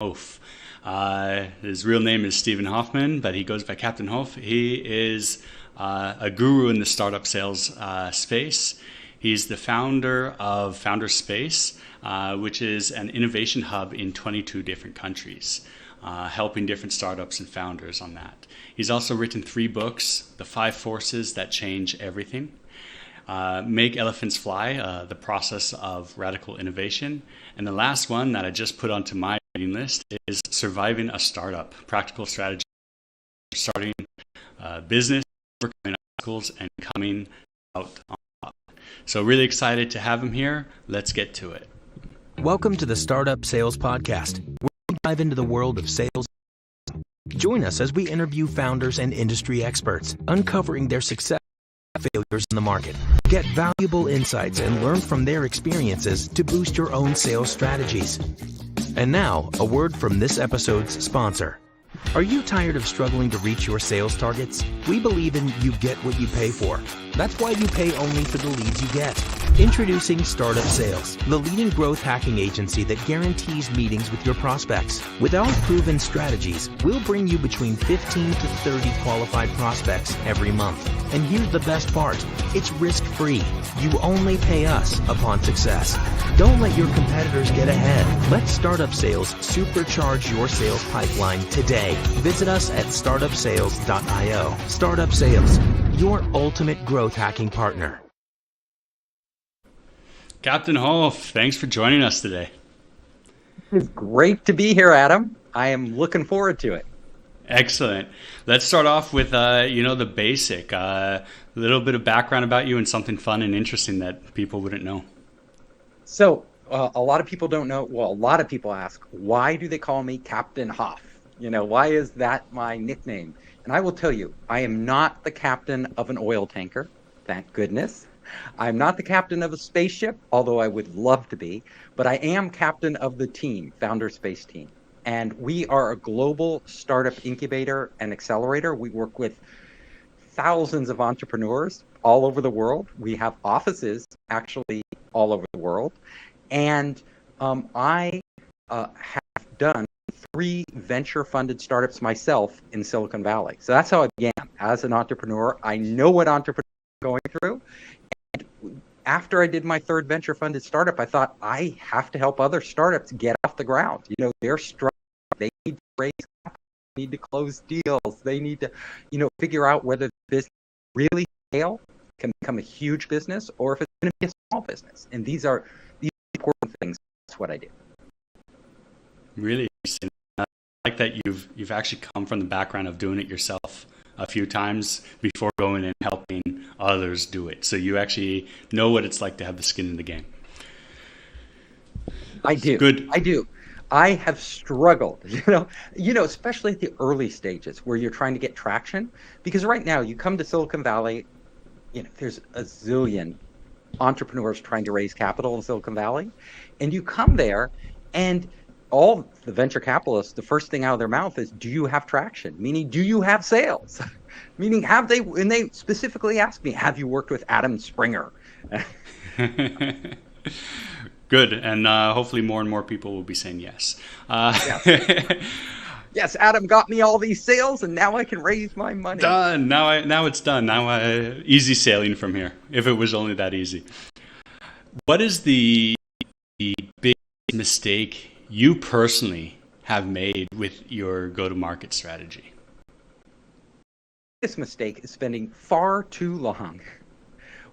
Hoff. His real name is Stephen Hoffman, but he goes by Captain Hoff. He is a guru in the startup sales space. He's the founder of Founder Space, which is an innovation hub in 22 different countries, helping different startups and founders on that. He's also written 3 books, The 5 Forces That Change Everything, Make Elephants Fly, The Process of Radical Innovation, and the last one that I just put onto my reading list is Surviving a Startup, Practical Strategy for Starting a Business, Overcoming Obstacles, and Coming Out on Top. So really excited to have him here. Let's get to it. Welcome to the Startup Sales Podcast, where we dive into the world of sales. Join us as we interview founders and industry experts, uncovering their success and failures in the market. Get valuable insights and learn from their experiences to boost your own sales strategies. And now, a word from this episode's sponsor. Are you tired of struggling to reach your sales targets? We believe in you get what you pay for. That's why you pay only for the leads you get. Introducing Startup Sales, the leading growth hacking agency that guarantees meetings with your prospects. With our proven strategies, we'll bring you between 15 to 30 qualified prospects every month. And here's the best part, it's risk-free. You only pay us upon success. Don't let your competitors get ahead. Let Startup Sales supercharge your sales pipeline today. Visit us at startupsales.io. Startup Sales, your ultimate growth hacking partner. Captain Hoff, thanks for joining us today. It's great to be here, Adam. I am looking forward to it. Excellent. Let's start off with, the basic, a little bit of background about you and something fun and interesting that people wouldn't know. So a lot of people don't know. Well, a lot of people ask, why do they call me Captain Hoff? Why is that my nickname? And I will tell you, I am not the captain of an oil tanker. Thank goodness. I'm not the captain of a spaceship, although I would love to be, but I am captain of the team, Founder Space Team. And we are a global startup incubator and accelerator. We work with thousands of entrepreneurs all over the world. We have offices actually all over the world. And I have done 3 venture-funded startups myself in Silicon Valley. So that's how I began as an entrepreneur. I know what entrepreneurs are going through. And after I did my 3rd venture-funded startup, I thought I have to help other startups get off the ground. They're struggling. They need to raise capital. They need to close deals. They need to, figure out whether the business really scale, can become a huge business, or if it's going to be a small business. And these are important things. That's what I do. Really interesting. I like that you've actually come from the background of doing it yourself a few times before going and helping others do it. So you actually know what it's like to have the skin in the game. I do. Good. I do. I have struggled, especially at the early stages where you're trying to get traction. Because right now you come to Silicon Valley, there's a zillion entrepreneurs trying to raise capital in Silicon Valley. And you come there and all the venture capitalists, the first thing out of their mouth is, do you have traction? Meaning, do you have sales? Meaning, and they specifically ask me, have you worked with Adam Springer? Good. And hopefully more and more people will be saying yes. Yes. Yes, Adam got me all these sales, and now I can raise my money. Done. Now it's done. Now easy sailing from here, if it was only that easy. What is the big mistake you personally have made with your go-to-market strategy? This mistake is spending far too long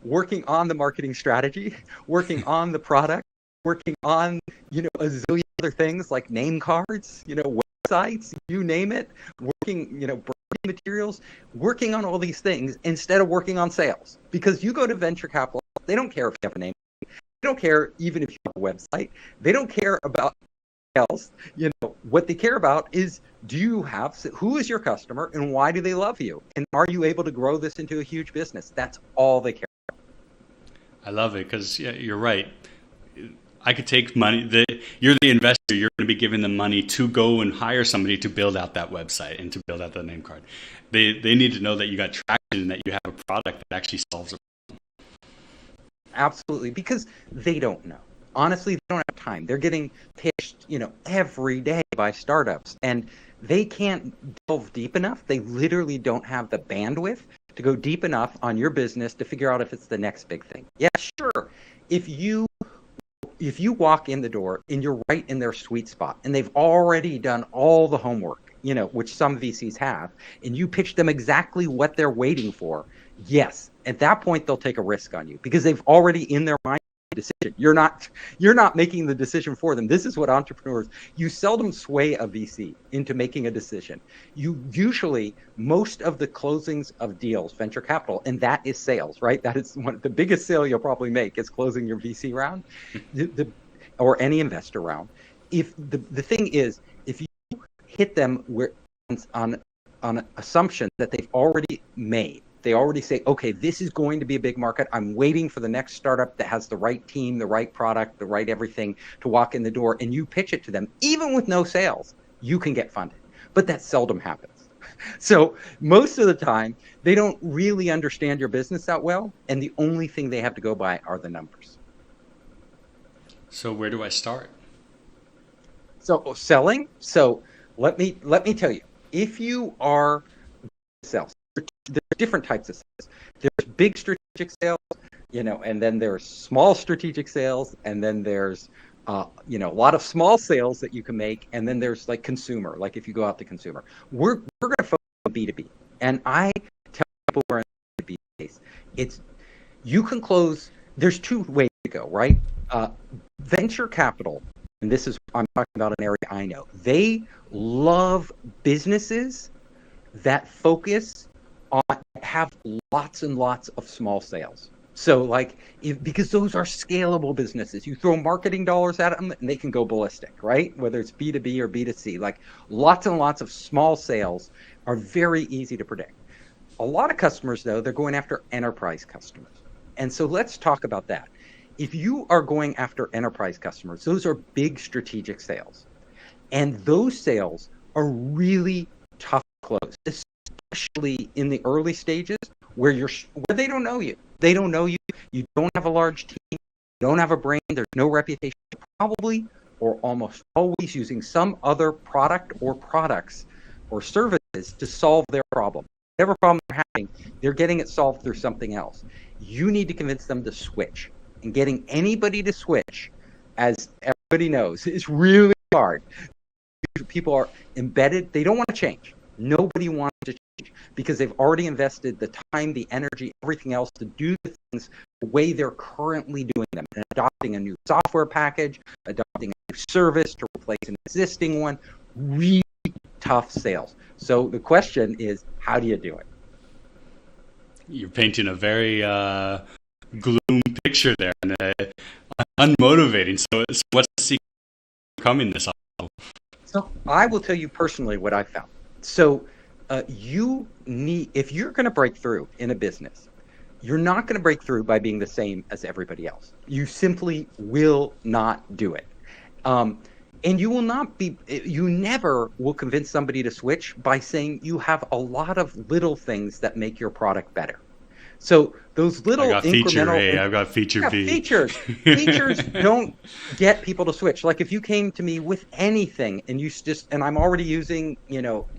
working on the marketing strategy, working on the product, working on, a zillion other things like name cards, websites, you name it, working, branding materials, working on all these things instead of working on sales. Because you go to venture capital, they don't care if you have a name. They don't care even if you have a website. They don't care about else. What they care about is, who is your customer and why do they love you? And are you able to grow this into a huge business? That's all they care about. I love it because you're right. I could take money. You're the investor. You're going to be giving them money to go and hire somebody to build out that website and to build out the name card. They need to know that you got traction and that you have a product that actually solves a problem. Absolutely, because they don't know. honestly, they don't have time. They're getting pitched, every day by startups, and they can't delve deep enough. They literally don't have the bandwidth to go deep enough on your business to figure out if it's the next big thing. Yeah, sure. If you walk in the door and you're right in their sweet spot and they've already done all the homework, which some VCs have, and you pitch them exactly what they're waiting for, yes, at that point they'll take a risk on you because they've already in their mind decision. You're not making the decision for them. This is what entrepreneurs, you seldom sway a VC into making a decision. You usually, most of the closings of deals, venture capital, and that is sales, right? That is the biggest sale you'll probably make is closing your VC round, or any investor round. If the thing is, if you hit them on an assumption that they've already made, they already say, okay, this is going to be a big market. I'm waiting for the next startup that has the right team, the right product, the right everything to walk in the door, and you pitch it to them, even with no sales, you can get funded. But that seldom happens. So most of the time, they don't really understand your business that well, and the only thing they have to go by are the numbers. So where do I start? So selling. So let me tell you, if you are sales, there's different types of sales. There's big strategic sales, and then there's small strategic sales, and then there's a lot of small sales that you can make, and then there's like consumer, like if you go out to consumer. We're going to focus on B2B, and I tell people we're in the B2B space. You can close. There's two ways to go, right? Venture capital, and I'm talking about an area I know. They love businesses that focus on, have lots and lots of small sales. So because those are scalable businesses, you throw marketing dollars at them and they can go ballistic, right? Whether it's B2B or B2C, like lots and lots of small sales are very easy to predict. A lot of customers, though, they're going after enterprise customers. And so let's talk about that. If you are going after enterprise customers, those are big strategic sales. And those sales are really tough to close, especially in the early stages where they don't know you. They don't know you. You don't have a large team. You don't have a brand. There's no reputation. Probably or almost always using some other product or products or services to solve their problem. Whatever problem they're having, they're getting it solved through something else. You need to convince them to switch. And getting anybody to switch, as everybody knows, is really hard. People are embedded. They don't want to change. Nobody wants to change because they've already invested the time, the energy, everything else to do the things the way they're currently doing them, and adopting a new software package, adopting a new service to replace an existing one. Really tough sales. So the question is, how do you do it? You're painting a very gloom picture there, and unmotivating. So what's the secret to overcoming this obstacle? So I will tell you personally what I found. So if you're going to break through in a business, you're not going to break through by being the same as everybody else. You simply will not do it. And you never will convince somebody to switch by saying you have a lot of little things that make your product better. So those little feature A, I've got feature B. Features don't get people to switch. Like if you came to me with anything and I'm already using,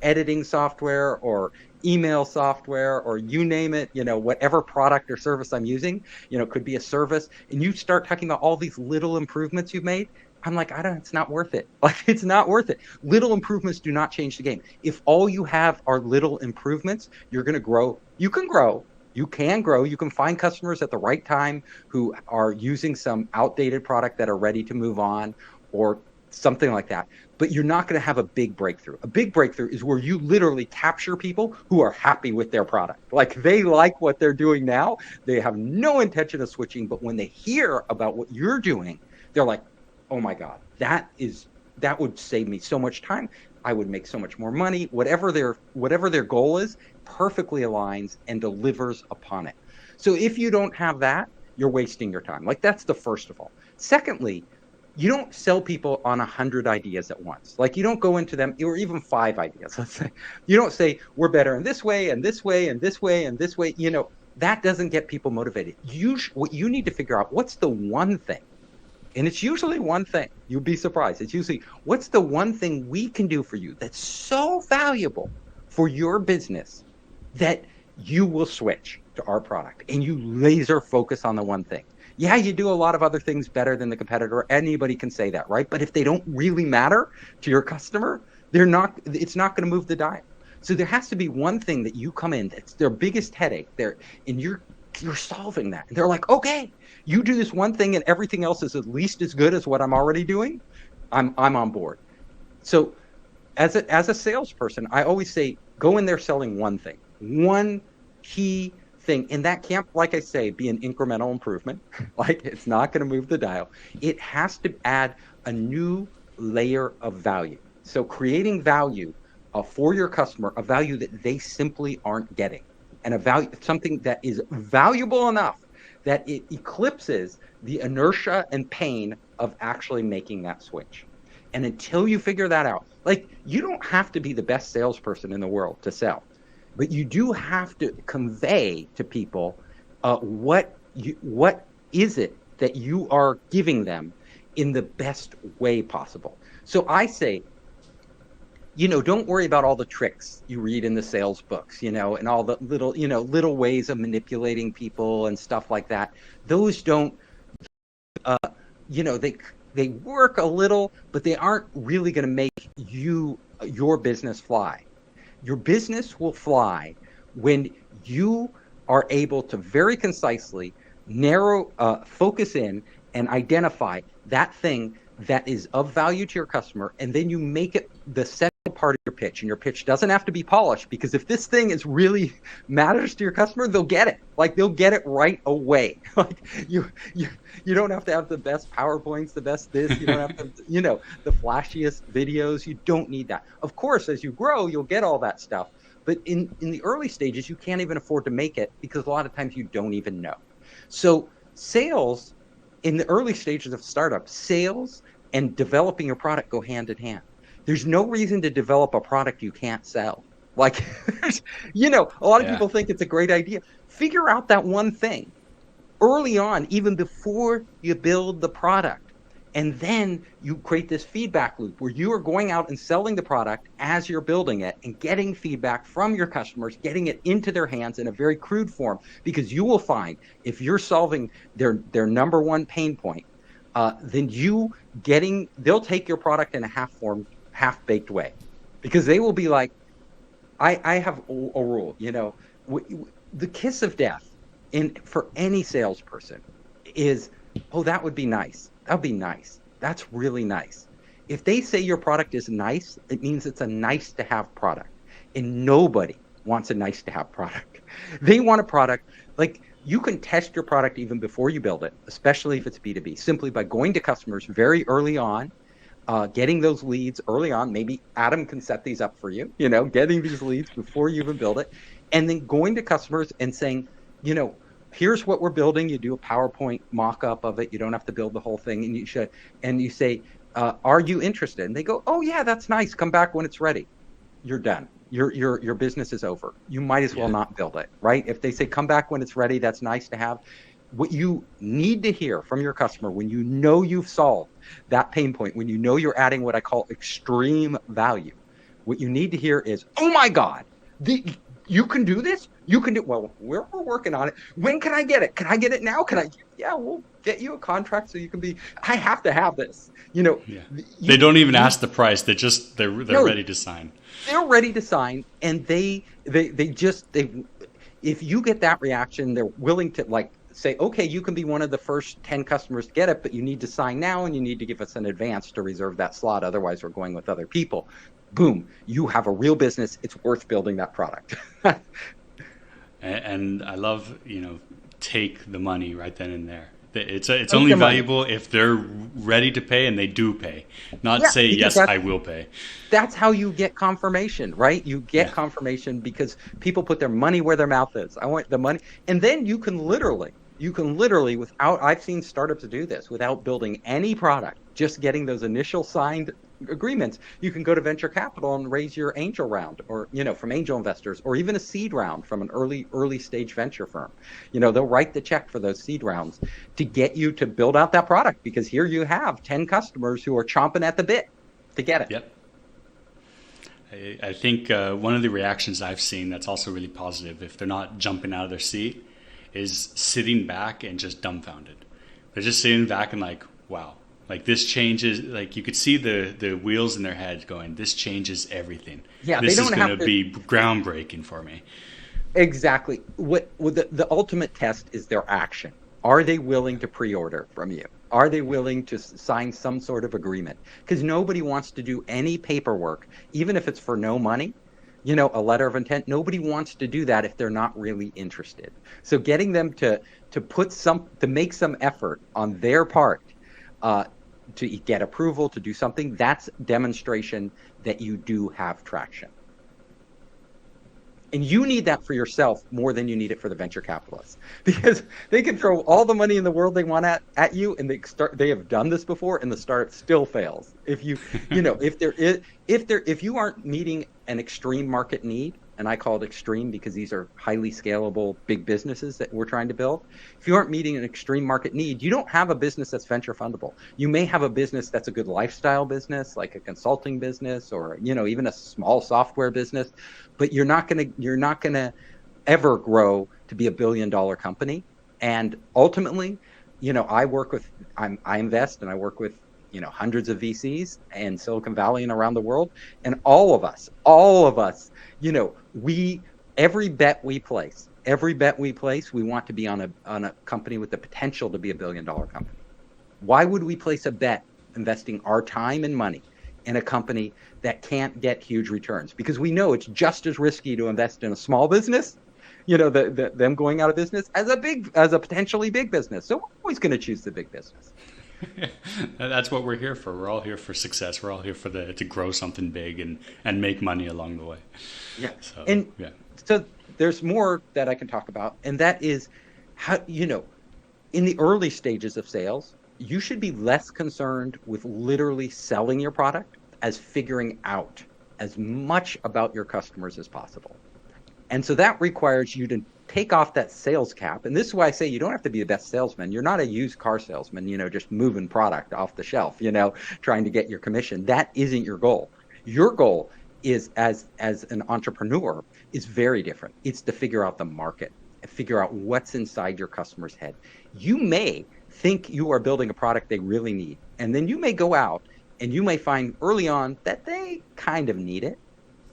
editing software or email software or you name it, whatever product or service I'm using, could be a service, and you start talking about all these little improvements you've made, I'm like, it's not worth it. It's not worth it. Little improvements do not change the game. If all you have are little improvements, you're going to grow. You can grow. You can grow. You can find customers at the right time who are using some outdated product that are ready to move on or something like that. But you're not going to have a big breakthrough. A big breakthrough is where you literally capture people who are happy with their product. They like what they're doing now. They have no intention of switching. But when they hear about what you're doing, they're like, oh my God, that would save me so much time. I would make so much more money. Whatever their goal is, perfectly aligns and delivers upon it. So if you don't have that, you're wasting your time. That's the first of all. Secondly, you don't sell people on 100 ideas at once. You don't go into them, or even 5 ideas, let's say. You don't say, we're better in this way, and this way, and this way, and this way. That doesn't get people motivated. What you need to figure out, what's the one thing? And it's usually one thing. You'd be surprised. It's usually, what's the one thing we can do for you that's so valuable for your business that you will switch to our product, and you laser focus on the one thing. Yeah, you do a lot of other things better than the competitor. Anybody can say that, right? But if they don't really matter to your customer, it's not going to move the dial. So there has to be one thing that you come in that's their biggest headache there, and you're solving that. And they're like, okay, you do this one thing and everything else is at least as good as what I'm already doing. I'm on board. So as a salesperson, I always say, go in there selling one thing, one key thing. And that can't, like I say, be an incremental improvement. Like, it's not going to move the dial. It has to add a new layer of value. So creating value for your customer, a value that they simply aren't getting, and a value, something that is valuable enough that it eclipses the inertia and pain of actually making that switch. And until you figure that out, like, you don't have to be the best salesperson in the world to sell, but you do have to convey to people what is it that you are giving them in the best way possible. So I say, don't worry about all the tricks you read in the sales books, and all the little ways of manipulating people and stuff like that. Those don't, they work a little, but they aren't really going to make your business fly. Your business will fly when you are able to very concisely focus in and identify that thing that is of value to your customer, and then you make it the central part of your pitch. And your pitch doesn't have to be polished, because if this thing is really matters to your customer, they'll get it. Like, they'll get it right away. Like, you don't have to have the best PowerPoints, the best this. You don't have to, the flashiest videos. You don't need that. Of course, as you grow, you'll get all that stuff. But in the early stages, you can't even afford to make it, because a lot of times you don't even know. So sales, in the early stages of startup, sales and developing your product go hand in hand. There's no reason to develop a product you can't sell. Like, a lot of people think it's a great idea. Figure out that one thing early on, even before you build the product. And then you create this feedback loop where you are going out and selling the product as you're building it and getting feedback from your customers, getting it into their hands in a very crude form. Because you will find, if you're solving their number one pain point, then they'll take your product in a half-baked way. Because they will be like, I have a rule, the kiss of death for any salesperson is, oh, that would be nice. That would be nice. That's really nice. If they say your product is nice, it means it's a nice to have product. And nobody wants a nice to have product. They want a product, like, you can test your product even before you build it, especially if it's B2B, simply by going to customers very early on, getting those leads early on. Maybe Adam can set these up for you, getting these leads before you even build it, and then going to customers and saying, here's what we're building. You do a PowerPoint mock-up of it. You don't have to build the whole thing. And you say, are you interested? And they go, oh yeah, that's nice. Come back when it's ready. You're done. Your business is over. You might as well not build it, right? If they say, come back when it's ready, that's nice to have. What you need to hear from your customer when you know you've solved that pain point, when you know you're adding what I call extreme value, what you need to hear is, oh my God, you can do this? You can do, well, we're working on it. When can I get it? Can I get it now? Yeah, we'll get you a contract so you can I have to have this. They don't even ask the price. They're ready to sign. They're ready to sign. And if you get that reaction, they're willing to say, okay, you can be one of the first 10 customers to get it, but you need to sign now and you need to give us an advance to reserve that slot. Otherwise, we're going with other people. Boom, you have a real business. It's worth building that product. And I love, take the money right then and there. It's only valuable if they're ready to pay, and they do pay. Not say, yes, I will pay. That's how you get confirmation, right? You get confirmation because people put their money where their mouth is. I want the money. And then you can literally without, I've seen startups do this without building any product, just getting those initial signed agreements, you can go to venture capital and raise your angel round, or from angel investors, or even a seed round from an early stage venture firm. They'll write the check for those seed rounds to get you to build out that product, because here you have 10 customers who are chomping at the bit to get it. Yep. I think one of the reactions I've seen that's also really positive, if they're not jumping out of their seat, is sitting back and just dumbfounded. They're just sitting back and like, wow, like this changes, like you could see the wheels in their heads going, this changes everything. Yeah, this they is don't going have to be groundbreaking for me. Exactly. What the ultimate test is their action. Are they willing to pre-order from you? Are they willing to sign some sort of agreement? Because nobody wants to do any paperwork, even if it's for no money, a letter of intent. Nobody wants to do that if they're not really interested. So getting them to make some effort on their part to get approval, to do something, that's demonstration that you do have traction. And you need that for yourself more than you need it for the venture capitalists, because they can throw all the money in the world they want at you, and they have done this before, and the startup still fails. If if you aren't meeting an extreme market need, and I call it extreme because these are highly scalable big businesses that we're trying to build. If you aren't meeting an extreme market need, you don't have a business that's venture fundable. You may have a business that's a good lifestyle business, like a consulting business, or even a small software business, but you're not gonna ever grow to be $1 billion company. And ultimately, I invest and I work with hundreds of VCs in Silicon Valley and around the world, and all of us, every bet we place, we want to be on a company with the potential to be $1 billion company. Why would we place a bet investing our time and money in a company that can't get huge returns? Because we know it's just as risky to invest in a small business, them going out of business, as a potentially big business. So we're always going to choose the big business. That's what we're here for. We're all here for success. We're all here to grow something big and make money along the way. Yeah. So there's more that I can talk about, and that is how, in the early stages of sales, you should be less concerned with literally selling your product as figuring out as much about your customers as possible. And so that requires you to take off that sales cap. And this is why I say you don't have to be the best salesman. You're not a used car salesman, just moving product off the shelf, trying to get your commission. That isn't your goal. Your goal is, as an entrepreneur, is very different. It's to figure out the market and figure out what's inside your customer's head. You may think you are building a product they really need, and then you may go out and you may find early on that they kind of need it,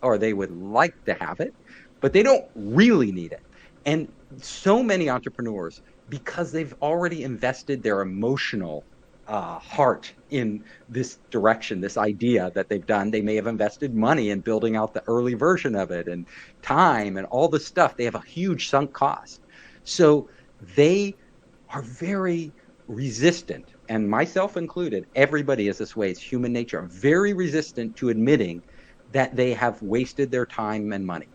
or they would like to have it, but they don't really need it. And so many entrepreneurs, because they've already invested their emotional heart in this direction, this idea that they've done, they may have invested money in building out the early version of it, and time and all this stuff. They have a huge sunk cost. So they are very resistant, and myself included, everybody is this way, it's human nature, very resistant to admitting that they have wasted their time and money.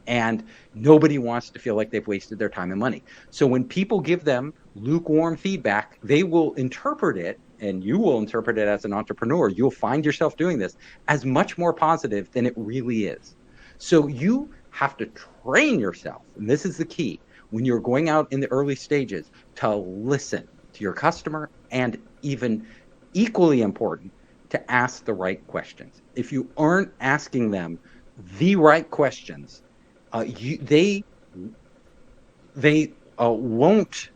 And nobody wants to feel like they've wasted their time and money. So when people give them lukewarm feedback, they will interpret it, and you will interpret it as an entrepreneur. You'll find yourself doing this as much more positive than it really is. So you have to train yourself, and this is the key, when you're going out in the early stages, to listen to your customer, and even equally important, to ask the right questions. If you aren't asking them the right questions, they won't.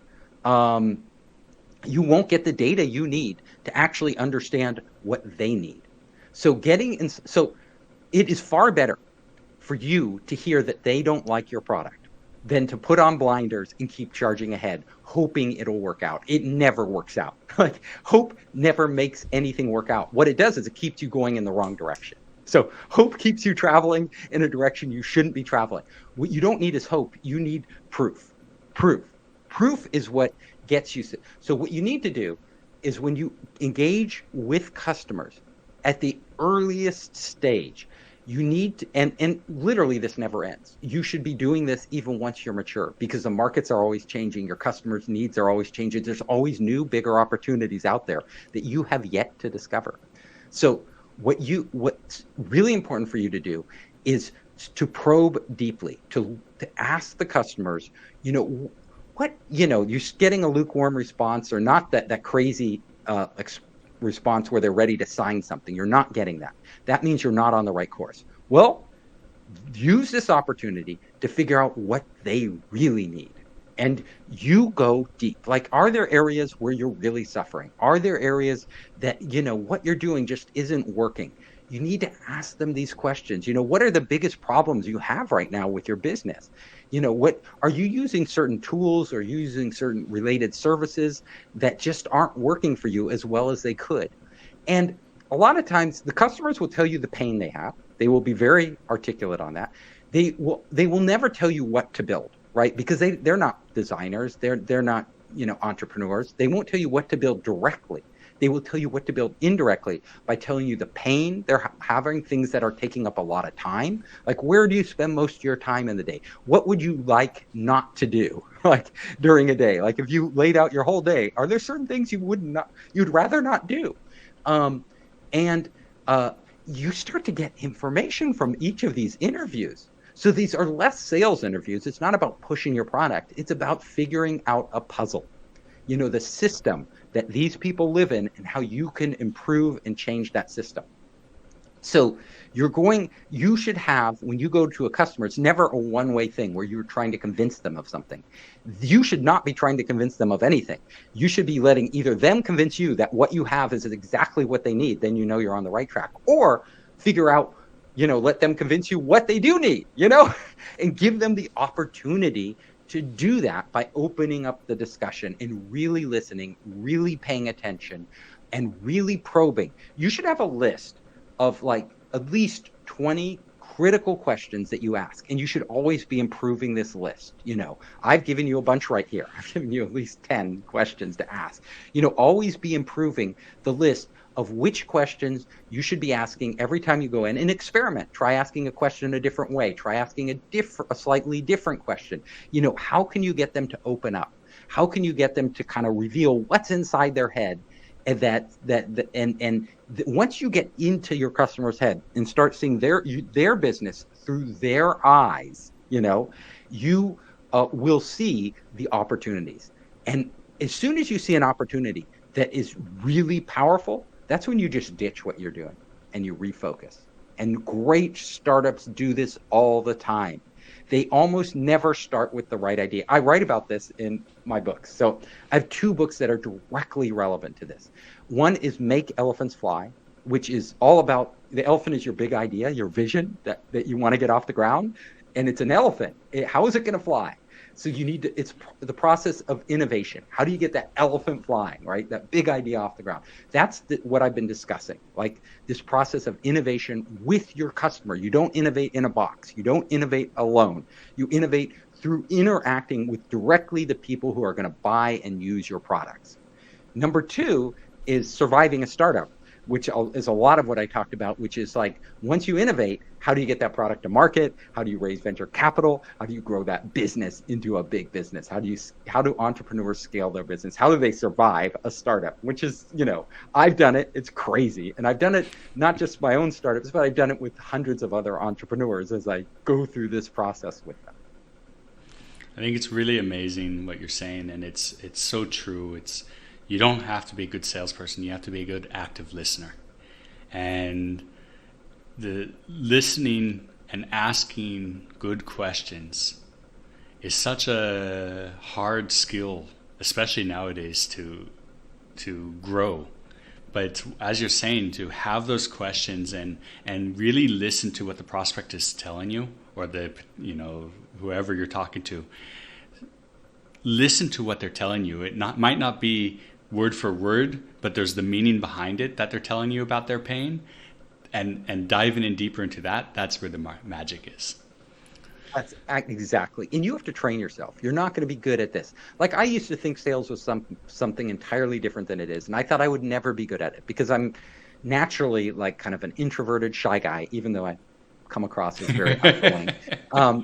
You won't get the data you need to actually understand what they need. So it is far better for you to hear that they don't like your product than to put on blinders and keep charging ahead, hoping it'll work out. It never works out. Like, hope never makes anything work out. What it does is it keeps you going in the wrong direction. So hope keeps you traveling in a direction you shouldn't be traveling. What you don't need is hope. You need proof. Proof is what gets you. So what you need to do is, when you engage with customers at the earliest stage, you need to, and literally this never ends. You should be doing this even once you're mature, because the markets are always changing. Your customers' needs are always changing. There's always new, bigger opportunities out there that you have yet to discover. So what's really important for you to do is to probe deeply, to ask the customers, what, you're getting a lukewarm response, or not that crazy response where they're ready to sign something. You're not getting that. That means you're not on the right course. Well, use this opportunity to figure out what they really need. And you go deep. Like, are there areas where you're really suffering? Are there areas that, what you're doing just isn't working? You need to ask them these questions. What are the biggest problems you have right now with your business? What are you using certain tools or using certain related services that just aren't working for you as well as they could? And a lot of times the customers will tell you the pain they have. They will be very articulate on that. They will never tell you what to build, right? Because they're not designers. They're not, entrepreneurs. They won't tell you what to build directly. They will tell you what to build indirectly by telling you the pain they're having, things that are taking up a lot of time. Like, where do you spend most of your time in the day? What would you like not to do, like, during a day? Like, if you laid out your whole day, are there certain things you'd rather not do? You start to get information from each of these interviews. So these are less sales interviews. It's not about pushing your product. It's about figuring out a puzzle, the system that these people live in and how you can improve and change that system. So you should have, when you go to a customer, it's never a one-way thing where you're trying to convince them of something. You should not be trying to convince them of anything. You should be letting either them convince you that what you have is exactly what they need, then you're on the right track, or figure out, let them convince you what they do need, and give them the opportunity to do that by opening up the discussion and really listening, really paying attention, and really probing. You should have a list of at least 20 critical questions that you ask, and you should always be improving this list. I've given you a bunch right here. I've given you at least 10 questions to ask. Always be improving the list of which questions you should be asking every time you go in, and experiment. Try asking a question a different way. Try asking a slightly different question. How can you get them to open up? How can you get them to kind of reveal what's inside their head? And once you get into your customer's head and start seeing their business through their eyes, you will see the opportunities. And as soon as you see an opportunity that is really powerful, that's when you just ditch what you're doing and you refocus. And great startups do this all the time. They almost never start with the right idea. I write about this in my books. So I have 2 books that are directly relevant to this. One is Make Elephants Fly, which is all about the elephant is your big idea, your vision that you want to get off the ground. And it's an elephant. How is it going to fly? So it's the process of innovation. How do you get that elephant flying, right? That big idea off the ground. That's what I've been discussing, like this process of innovation with your customer. You don't innovate in a box. You don't innovate alone. You innovate through interacting with directly the people who are going to buy and use your products. Number 2 is surviving a startup, which is a lot of what I talked about, which is like, once you innovate, how do you get that product to market? How do you raise venture capital? How do you grow that business into a big business? How do entrepreneurs scale their business? How do they survive a startup? Which is, I've done it. It's crazy. And I've done it, not just my own startups, but I've done it with hundreds of other entrepreneurs as I go through this process with them. I think it's really amazing what you're saying, and it's so true. You don't have to be a good salesperson. You have to be a good active listener. And the listening and asking good questions is such a hard skill, especially nowadays, to grow. But as you're saying, to have those questions and really listen to what the prospect is telling you, or whoever you're talking to, listen to what they're telling you. It might not be word for word, but there's the meaning behind it that they're telling you about their pain, and diving in deeper into that's where the magic is. That's exactly. And you have to train yourself. You're not going to be good at this. Like, I used to think sales was something entirely different than it is. And I thought I would never be good at it because I'm naturally like kind of an introverted, shy guy, even though I come across as very outgoing.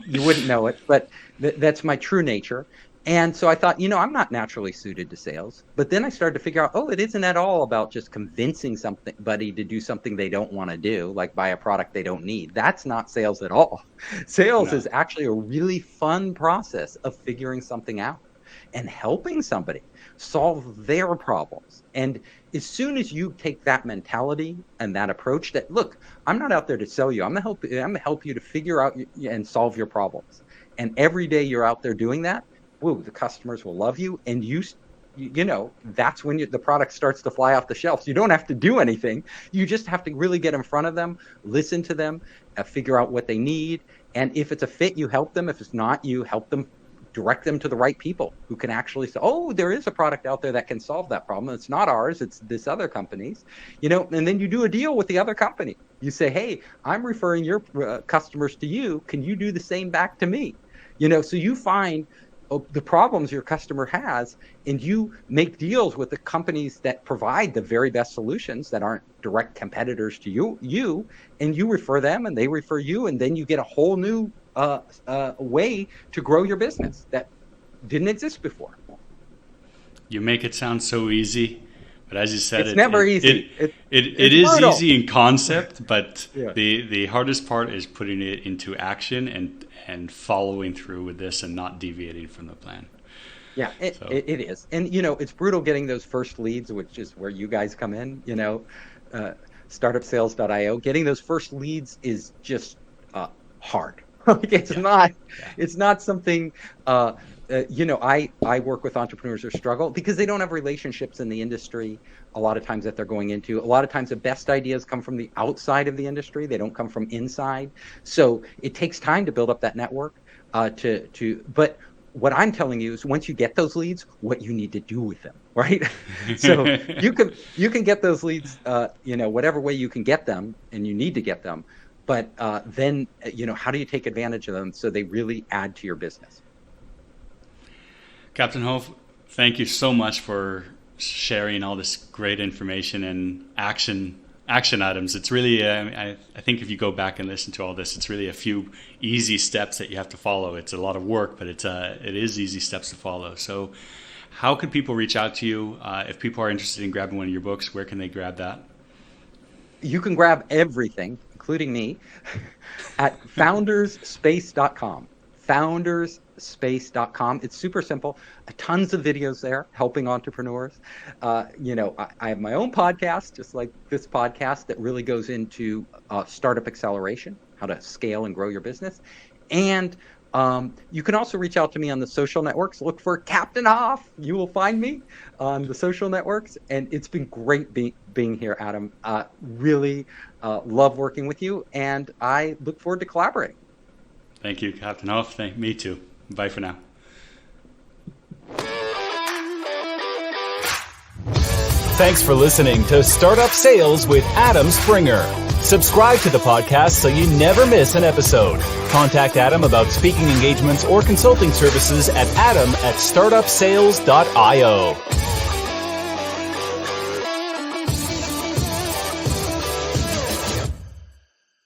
You wouldn't know it, but that's my true nature. And so I thought, I'm not naturally suited to sales. But then I started to figure out, it isn't at all about just convincing somebody to do something they don't want to do, like buy a product they don't need. That's not sales at all. Sales is actually a really fun process of figuring something out and helping somebody solve their problems. And as soon as you take that mentality and that approach that, look, I'm not out there to sell you. I'm going to help you to figure out and solve your problems. And every day you're out there doing that, the customers will love you, and that's when the product starts to fly off the shelves. You don't have to do anything. You just have to really get in front of them, listen to them, figure out what they need. And if it's a fit, you help them. If it's not, you help them, direct them to the right people who can actually say, there is a product out there that can solve that problem. It's not ours, it's this other company's, and then you do a deal with the other company. You say, hey, I'm referring your customers to you. Can you do the same back to me? So you find the problems your customer has, and you make deals with the companies that provide the very best solutions that aren't direct competitors to you, and you refer them and they refer you, and then you get a whole new way to grow your business that didn't exist before. You make it sound so easy, but as you said, it's never easy. It is brutal. Easy in concept, but Yeah. the hardest part is putting it into action and following through with this and not deviating from the plan. Yeah, it is. And, it's brutal getting those first leads, which is where you guys come in, startupsales.io. Getting those first leads is just hard. It's not something, I work with entrepreneurs who struggle because they don't have relationships in the industry a lot of times that they're going into. A lot of times the best ideas come from the outside of the industry. They don't come from inside. So it takes time to build up that network but what I'm telling you is once you get those leads, what you need to do with them, right? So you can get those leads, whatever way you can get them, and you need to get them. But then, how do you take advantage of them so they really add to your business? Captain Hoff, thank you so much for sharing all this great information and action items. It's really, I think if you go back and listen to all this, it's really a few easy steps that you have to follow. It's a lot of work, but it is easy steps to follow. So how could people reach out to you? If people are interested in grabbing one of your books, where can they grab that? You can grab everything, including me, at foundersspace.com. foundersspace.com. It's super simple. Tons of videos there helping entrepreneurs. I have my own podcast, just like this podcast, that really goes into startup acceleration, how to scale and grow your business. And you can also reach out to me on the social networks. Look for Captain Hoff. You will find me on the social networks. And it's been great being here, Adam. Really love working with you, and I look forward to collaborating. Thank you, Captain Hoff. Me too. Bye for now. Thanks for listening to Startup Sales with Adam Springer. Subscribe to the podcast so you never miss an episode. Contact Adam about speaking engagements or consulting services at adam@startupsales.io.